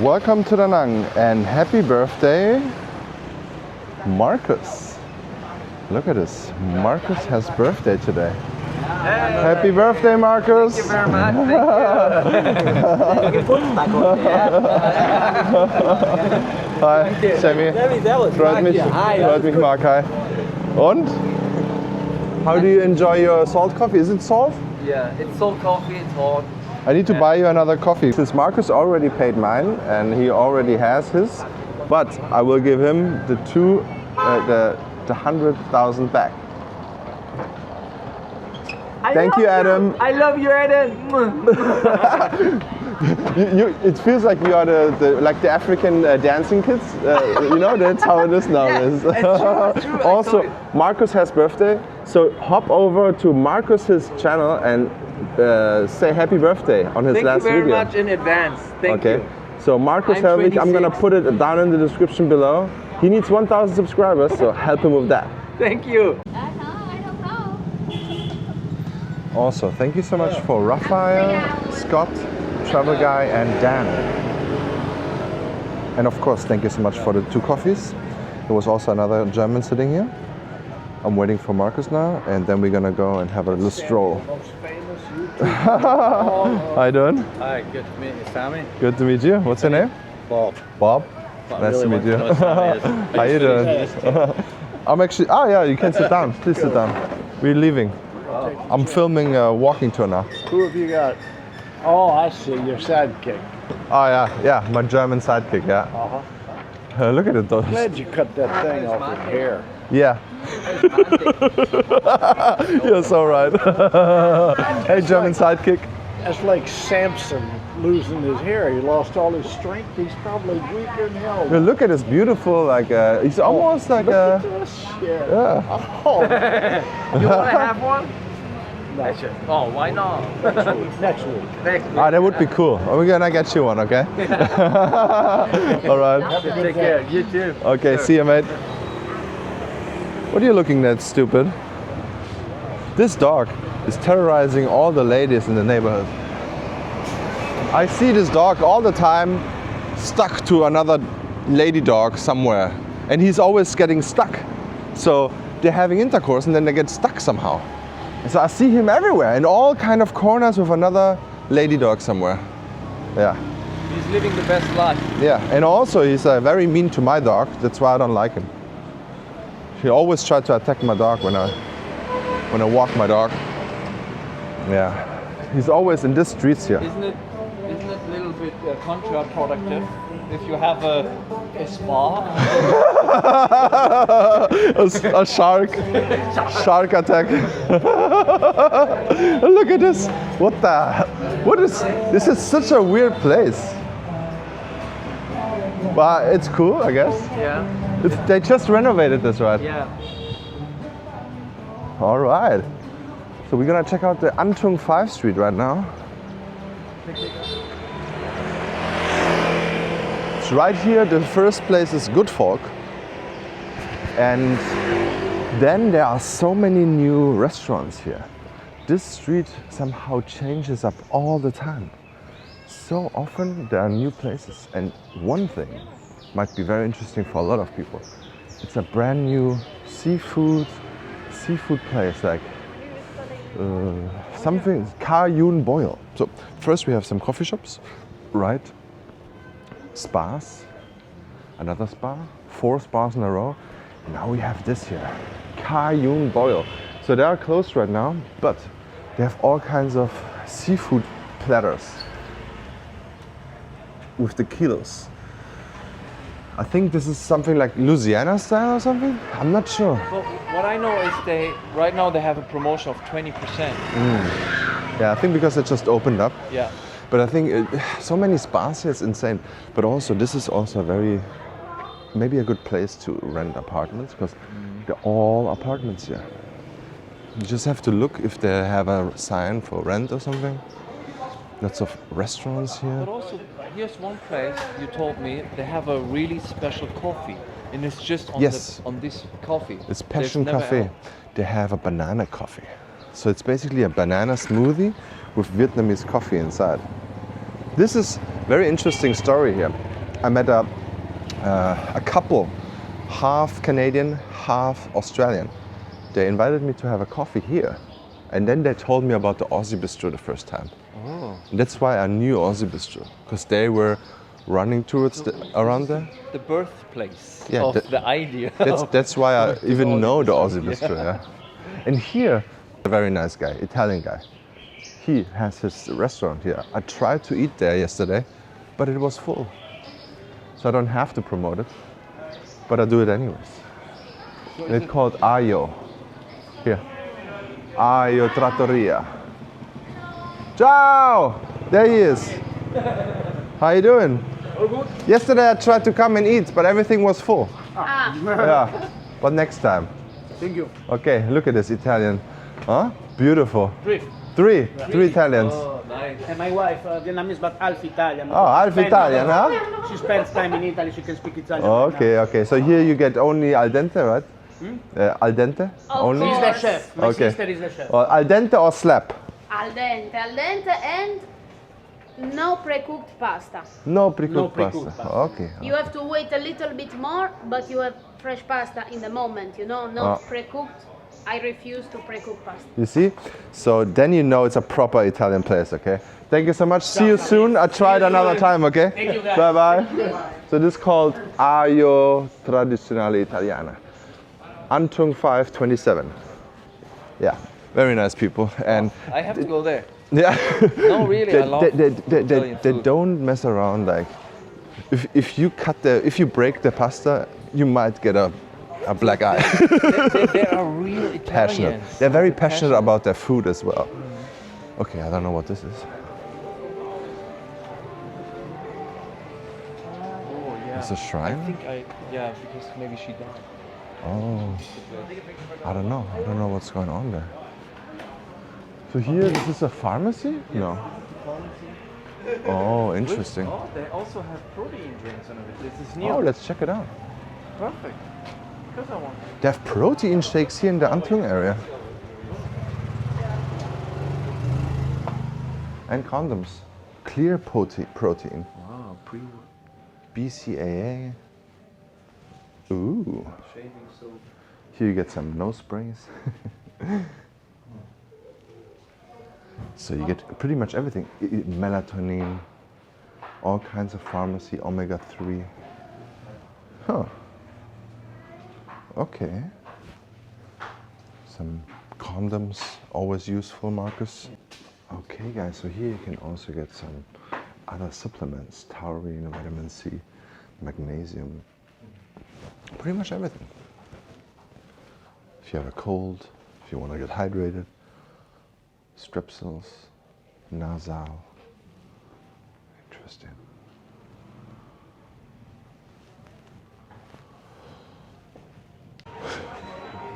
Welcome to Da Nang and happy birthday, Markus. Look at this. Markus has birthday today. Hey. Happy birthday, Markus. Thank you very much. Thank you. Hi, Sammy. Freut mich, Mark. Hi. Und? How do you enjoy your salt coffee? Is it salt? Yeah, it's salt coffee, it's hot. I need to buy you another coffee. Since Markus already paid mine and he already has his, but I will give him the 100,000 back. Thank you, Adam. I love you, Adam. It feels like you are the African dancing kids. You know, that's how it is nowadays. Yeah, it's true. Also, Markus has birthday, so hop over to Markus's channel and say happy birthday on his last video. Thank you very much in advance. Thank you. So Markus Helwig, I'm gonna put it down in the description below. He needs 1,000 subscribers, so help him with that. Thank you. I don't know. Also, thank you so much for Raphael, Scott, Travel Guy, and Dan. And of course, thank you so much for the 2 coffees. There was also another German sitting here. I'm waiting for Markus now, and then we're gonna go and have a little stroll. How you doing? Hi, good to meet you, Sammy. Good to meet you. What's your name? Bob. Bob. Nice to meet you. How you doing? I'm actually. Oh yeah, you can sit down. Please sit down. We're leaving. I'm filming a walking tour now. Who have you got? Oh, I see, your sidekick. Oh yeah, my German sidekick. Yeah. Look at it though. Glad you cut that thing off your hair. Yeah. You're so right. Hey, German sidekick. That's like Samson losing his hair. He lost all his strength. He's probably weaker than hell. Yeah, look at this beautiful, he's almost like Look a. at this. Yeah. Oh, You want to have one? no. Oh, why not? Next week. Next week. Ah, that would be cool. We're gonna get you one, okay? All right. Take care. You too. Okay, see you, mate. What are you looking at, stupid? This dog is terrorizing all the ladies in the neighborhood. I see this dog all the time stuck to another lady dog somewhere, and he's always getting stuck. So they're having intercourse and then they get stuck somehow. And so I see him everywhere in all kind of corners with another lady dog somewhere. Yeah. He's living the best life. Yeah, and also he's very mean to my dog. That's why I don't like him. He always tried to attack my dog when I walk my dog. Yeah, he's always in these streets here. Isn't it a little bit counterproductive if you have a spa? a shark attack. Look at this. What is this? Is such a weird place. But it's cool, I guess. Yeah. They just renovated this, right? Yeah. All right. So we're gonna check out the An Thuong 5 Street right now. It's right here. The first place is Good Folk. And then there are so many new restaurants here. This street somehow changes up all the time. So often there are new places. And one thing might be very interesting for a lot of people. It's a brand new seafood place, like something Kar Yoon Boil. So first we have some coffee shops, right? Spas, another spa, 4 spas in a row. Now we have this here, Kar Yoon Boil. So they are closed right now, but they have all kinds of seafood platters with the kilos. I think this is something like Louisiana style or something. I'm not sure. Well, what I know is right now they have a promotion of 20%. Yeah, I think because it just opened up. Yeah. But I think so many spas here, it's insane. But also, this is also maybe a good place to rent apartments because they're all apartments here. You just have to look if they have a sign for rent or something. Lots of restaurants here. But also, here's one place you told me they have a really special coffee, and it's just on on this coffee. It's Passion Cafe. They have a banana coffee. So it's basically a banana smoothie with Vietnamese coffee inside. This is Very interesting story here. I met a couple, half Canadian, half Australian. They invited me to have a coffee here. And then they told me about the Aussie Bistro the first time. Oh. And that's why I knew Aussie Bistro, because they were running towards around there. The birthplace Yeah, of the idea. That's why I even know the Aussie Bistro. Bistro. Yeah. And here, a very nice guy, Italian guy. He has his restaurant here. I tried to eat there yesterday, but it was full. So I don't have to promote it, but I do it anyways. And it's called Ayo. Here. Ayo Trattoria. Ciao! There he is. How you doing? All good? Yesterday I tried to come and eat, but everything was full. Yeah, but next time. Thank you. Okay, look at this Italian. Huh? Beautiful. Three Italians. Oh, nice. And my wife, Vietnamese, but half Italian. Oh, half Italian, huh? She spends time in Italy, she can speak Italian. Okay. So here you get only al dente, right? Al dente? Only? She's the chef. My Okay. sister is the chef. Or al dente or slap? Al dente, and no pre-cooked pasta. No pre-cooked No pre-cooked pasta. pasta. Okay. You have to wait a little bit more, but you have fresh pasta in the moment, you know, no pre-cooked. I refuse to pre-cook pasta. You see? So then you know it's a proper Italian place, okay? Thank you so much. See you soon. I tried another time, okay? Thank you, guys. Bye-bye. So this is called Ayo Tradizionale Italiana. An Thuong 527. Yeah, very nice people. And I have to go there. yeah, No, really, I love Italian they food. don't mess around. Like, if you break the pasta, you might get a black eye. They are real Italians. Passionate. They're very passionate about their food as well. Okay, I don't know what this is. Oh, yeah. It's a shrine? I think because maybe she died. Oh, I don't know. I don't know what's going on there. So here, is this a pharmacy? No. Oh, interesting. Oh, they also have protein drinks on it. This is new. Oh, let's check it out. Perfect. Because I want. They have protein shakes here in the An Thuong area. And condoms. Clear protein. Wow, BCAA. Ooh. shaving soap. Here you get some nose sprays. So you get pretty much everything. Melatonin, all kinds of pharmacy, omega-3. Huh. Okay. Some condoms, always useful, Markus. Okay guys, so here you can also get some other supplements, taurine, vitamin C, magnesium, pretty much everything. If you have a cold, if you want to get hydrated, strepsils, nasal. Interesting.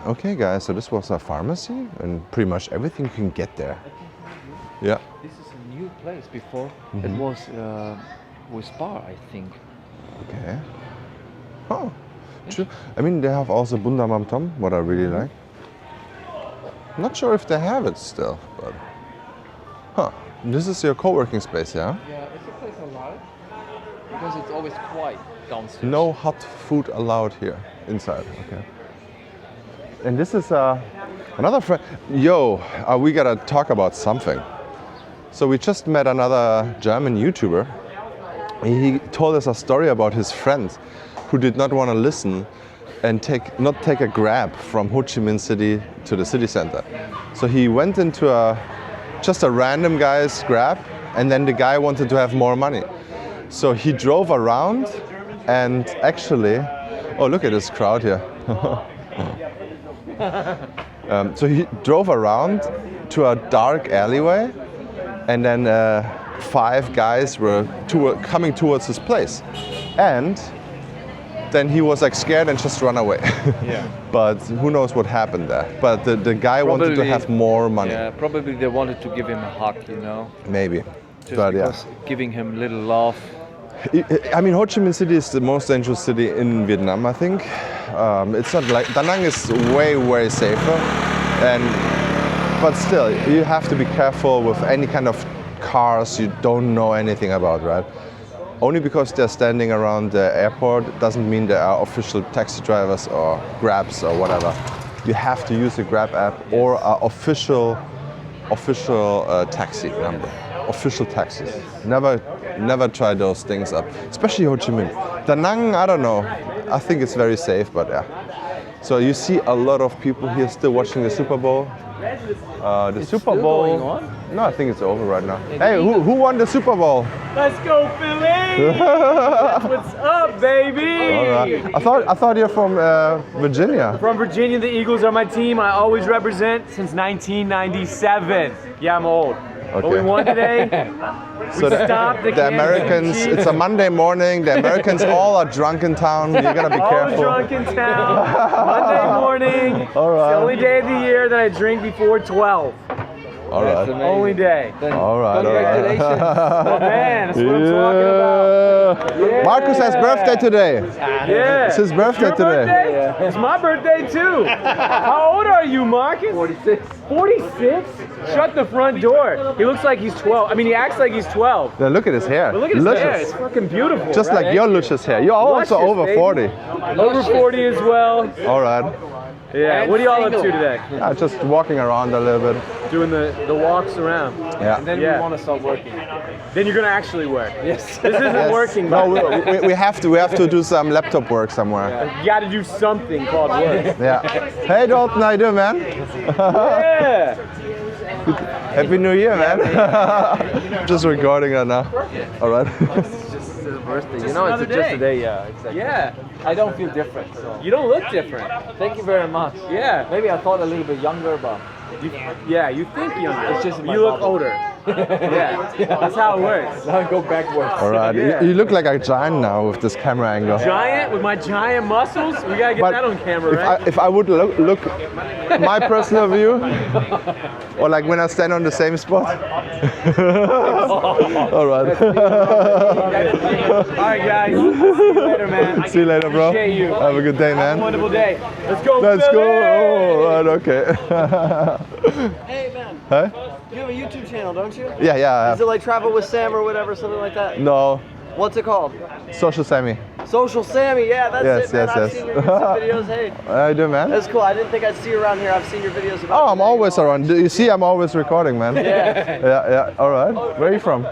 Okay guys, so this was a pharmacy and pretty much everything you can get there. Yeah. This is a new place. Before it was with bar, I think. Okay. Oh, true. I mean, they have also Bunda Mam Tom, what I really like. Not sure if they have it still, but this is your co-working space, yeah? Yeah, is the place allowed? Because it's always quiet downstairs. No hot food allowed here inside. Okay. And this is another friend. Yo, we gotta talk about something. So we just met another German YouTuber. He told us a story about his friends who did not want to listen and not take a Grab from Ho Chi Minh City to the city center. So he went into just a random guy's Grab, and then the guy wanted to have more money. So he drove around and actually, oh look at this crowd here. So he drove around to a dark alleyway, and then 5 guys were coming towards his place. And then he was like scared and just run away. Yeah. But who knows what happened there. But the guy wanted to have more money. Yeah, probably they wanted to give him a hug, you know? Maybe. Just But because giving him little love. I mean, Ho Chi Minh City is the most dangerous city in Vietnam, I think. It's not like Da Nang is way safer, but still, you have to be careful with any kind of cars you don't know anything about, right? Only because they're standing around the airport doesn't mean they are official taxi drivers or Grabs or whatever. You have to use a Grab app or an official taxi number. Official taxis. Never try those things up, especially Ho Chi Minh. Da Nang, I don't know. I think it's very safe, but yeah. So you see a lot of people here still watching the Super Bowl. The Super still Bowl. going on? No, I think it's over right now. Hey, who won the Super Bowl? Let's go, Philly! That's what's up, baby! All right. I thought you're from Virginia. From Virginia, the Eagles are my team. I always represent since 1997. Yeah, I'm old. Okay. But we won today. So stopped the the Americans, Kansas City. it's a Monday morning, the Americans all are drunk in town, you're gonna be All careful. drunk in town. Monday morning. All right. It's the only day of the year that I drink before 12. All right. That's amazing. Only day. Then All right, congratulations. Oh man, that's what I'm talking about. Yeah. Markus has birthday today. Yeah. It's his birthday Your today. birthday? It's my birthday too. How old are you, Marcus? 46. 46? Shut the front door. He looks like he's 12. I mean, he acts like he's 12. Now look at his hair. But look at his hair. Luscious. It's fucking beautiful. Just right? like your luscious hair. You're also Luscious, over baby. 40. Over 40 as well. All right. Yeah. And What are y'all up to single. today? Just walking around a little bit. Doing the walks around. Yeah. And then Yeah. we want to start working. Then you're gonna actually work. Yes. This isn't Yes. working. No, but we have to do some laptop work somewhere. you got to do something called work. Yeah. Hey Dalton, how you doing, man? Yeah. Happy New Year, man. Just recording right now. All right. It's just his birthday. You know, it's another just day. a day. Yeah, exactly. Yeah. I don't feel different. So. You don't look different. Thank you very much. Yeah. Maybe I thought a little bit younger, but Yeah, you think younger. It's just in my you look bubble. older. Yeah. That's how it works. now I go backwards. All right. Yeah. You look like a giant now with this camera angle. Giant with my giant muscles. We gotta get that on camera, right? if I would look my personal view, or like when I stand on the same spot. All right. All right, guys. See you later, man. See you later, bro. Appreciate you. Have a good day, Have a man. wonderful day. Let's go. Let's go. Philly! All right. Okay. Hey man, Huh? you have a YouTube channel, don't you? Yeah. Yeah. Is it like Travel with Sam or whatever, something like that? No. What's it called? Social Sammy. Social Sammy, yeah, that's Yes, it, man. yes, I've yes. seen your YouTube videos. Hey, How you doing, man? that's cool. I didn't think I'd see you around here. I've seen your videos about. Oh, I'm always around. Do you see, I'm always recording, man. Yeah. Yeah. All right. Where are you from?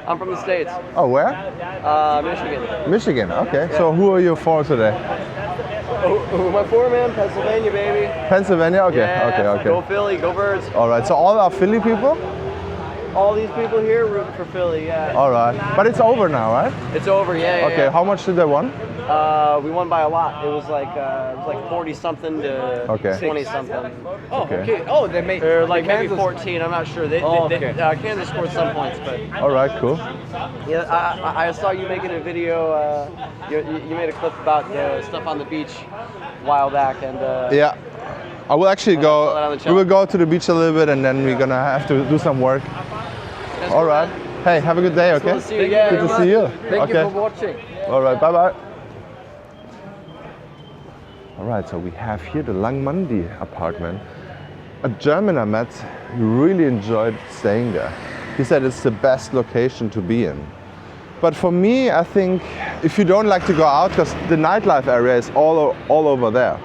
I'm from the States, Oh, where? Michigan. Michigan. Okay. So who are you for today? Who am I for, man? Pennsylvania, baby. Pennsylvania. Okay. Yeah, Okay. Go Okay. Philly, go Birds. All right. So all are Philly people. All these people here rooting for Philly, yeah. All right. But it's over now, right? It's over, yeah. Okay. How much did they won? We won by a lot. It was like 40 something to Okay. 20 something. Oh, Okay. okay. Oh, they made. Or like maybe Kansas- 14. I'm not sure. Oh, okay. Kansas scored some points, but All right. Cool. yeah, I saw you making a video. You made a clip about the stuff on the beach a while back, and Yeah. I will actually saw that on go. the We channel. will go to the beach a little bit, and then we're gonna have to do some work. that's All cool, right. man. Hey, have a good day. Okay. Cool to see you. Yeah, Good to very see you. Thank okay. you for watching. All right, bye bye. All right, so we have here the Langmandi apartment. A German I met who really enjoyed staying there. He said it's the best location to be in. But for me, I think if you don't like to go out, because the nightlife area is all over there.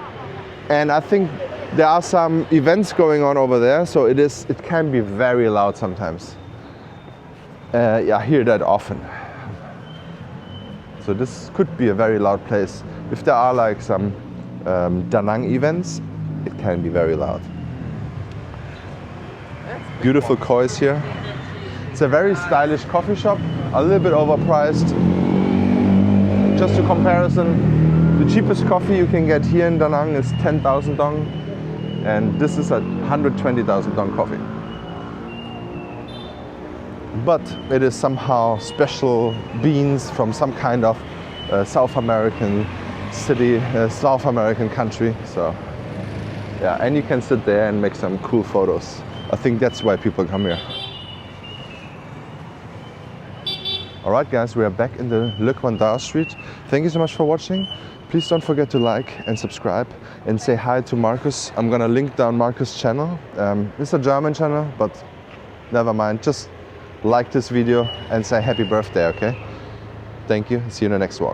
And I think there are some events going on over there, so it can be very loud sometimes. Yeah, I hear that often. So this could be a very loud place. If there are like some Da Nang events, it can be very loud. Beautiful kois here. It's a very stylish coffee shop, a little bit overpriced. Just a comparison, the cheapest coffee you can get here in Da Nang is 10,000 dong, and this is a 120,000 dong coffee. But it is somehow special beans from some kind of South American city, South American country. So yeah, and you can sit there and make some cool photos. I think that's why people come here. All right, guys, we are back in the Le Quan Dao Street. Thank you so much for watching. Please don't forget to like and subscribe and say hi to Markus. I'm gonna link down Markus' channel. It's a German channel, but never mind. Just like this video and say happy birthday, okay? Thank you. See you in the next walk.